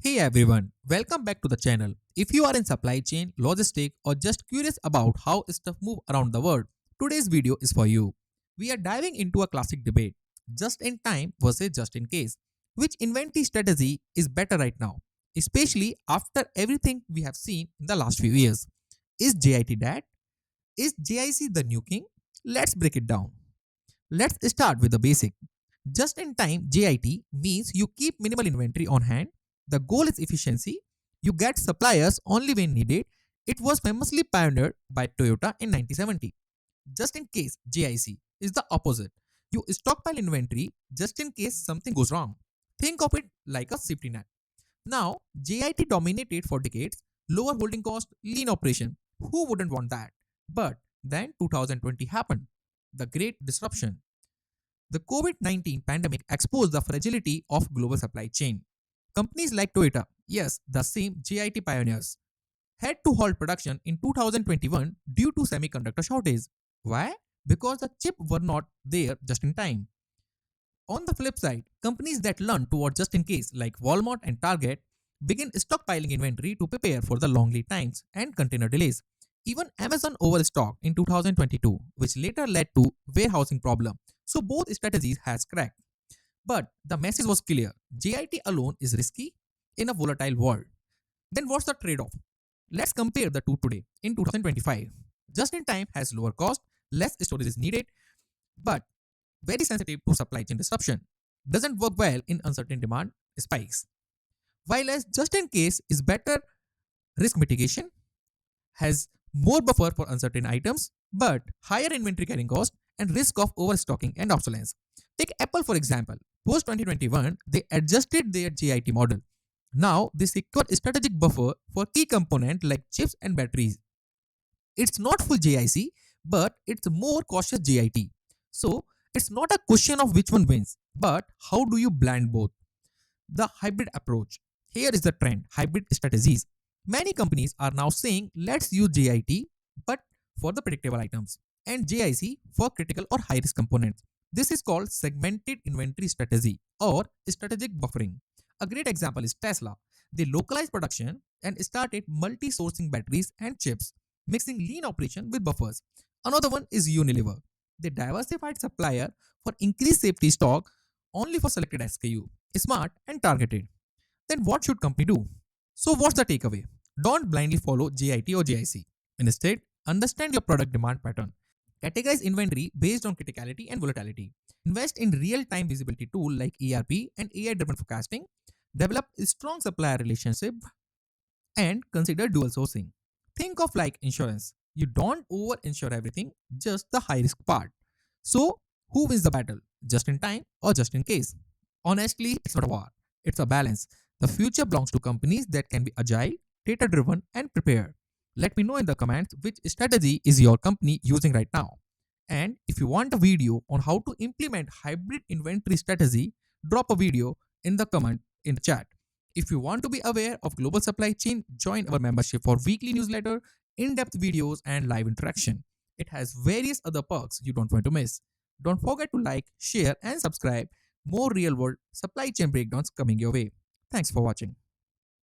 Hey everyone, welcome back to the channel. If you are in supply chain, logistic, or just curious about how stuff move around the world, today's video is for you. We are diving into a classic debate, just in time versus just in case. Which inventory strategy is better right now, especially after everything we have seen in the last few years? Is JIT that? Is JIC the new king? Let's break it down. Let's start with the basic. Just in time JIT means you keep minimal inventory on hand. The goal is efficiency. You get suppliers only when needed. It was famously pioneered by Toyota in 1970. Just in case JIC is the opposite. You stockpile inventory just in case something goes wrong. Think of it like a safety net. Now, JIT dominated for decades. Lower holding cost, lean operation. Who wouldn't want that? But then 2020 happened. The great disruption. The COVID 19 pandemic exposed the fragility of global supply chain. Companies like Toyota, yes, the same JIT pioneers, had to halt production in 2021 due to semiconductor shortage. Why? Because the chips were not there just in time. On the flip side, companies that learned toward just in case, like Walmart and Target, began stockpiling inventory to prepare for the long lead times and container delays. Even Amazon overstocked in 2022, which later led to warehousing problem. So both strategies has cracked. But the message was clear. JIT alone is risky in a volatile world. Then what's the trade-off? Let's compare the two today in 2025. Just in time has lower cost, less storage is needed, but very sensitive to supply chain disruption. Doesn't work well in uncertain demand spikes. While as just in case is better risk mitigation, has more buffer for uncertain items, but higher inventory carrying cost and risk of overstocking and obsolescence. Take Apple for example. Post 2021, they adjusted their JIT model. Now they secure strategic buffer for key components like chips and batteries. It's not full JIC, but it's more cautious JIT. So it's not a question of which one wins, but how do you blend both? The hybrid approach. Here is the trend hybrid strategies. Many companies are now saying let's use JIT but for the predictable items and JIC for critical or high risk components. This is called segmented inventory strategy or strategic buffering. A great example is Tesla. They localized production and started multi sourcing batteries and chips, mixing lean operation with buffers. Another one is Unilever. They diversified supplier for increased safety stock only for selected SKU, smart and targeted. Then what should company do? So what's the takeaway? Don't blindly follow JIT or JIC. Instead, understand your product demand pattern. Categorize inventory based on criticality and volatility. Invest in real-time visibility tool like ERP and AI-driven forecasting. Develop a strong supplier relationship and consider dual sourcing. Think of like insurance. You don't over-insure everything, just the high-risk part. So, who wins the battle? Just in time or just in case? Honestly, it's not a war. It's a balance. The future belongs to companies that can be agile, data driven, and prepared. Let me know in the comments which strategy is your company using right now. And if you want a video on how to implement hybrid inventory strategy, drop a video in the comment in the chat. If you want to be aware of global supply chain, join our membership for weekly newsletter, in-depth videos, and live interaction. It has various other perks you don't want to miss. Don't forget to like, share, and subscribe. More real-world supply chain breakdowns coming your way. Thanks for watching.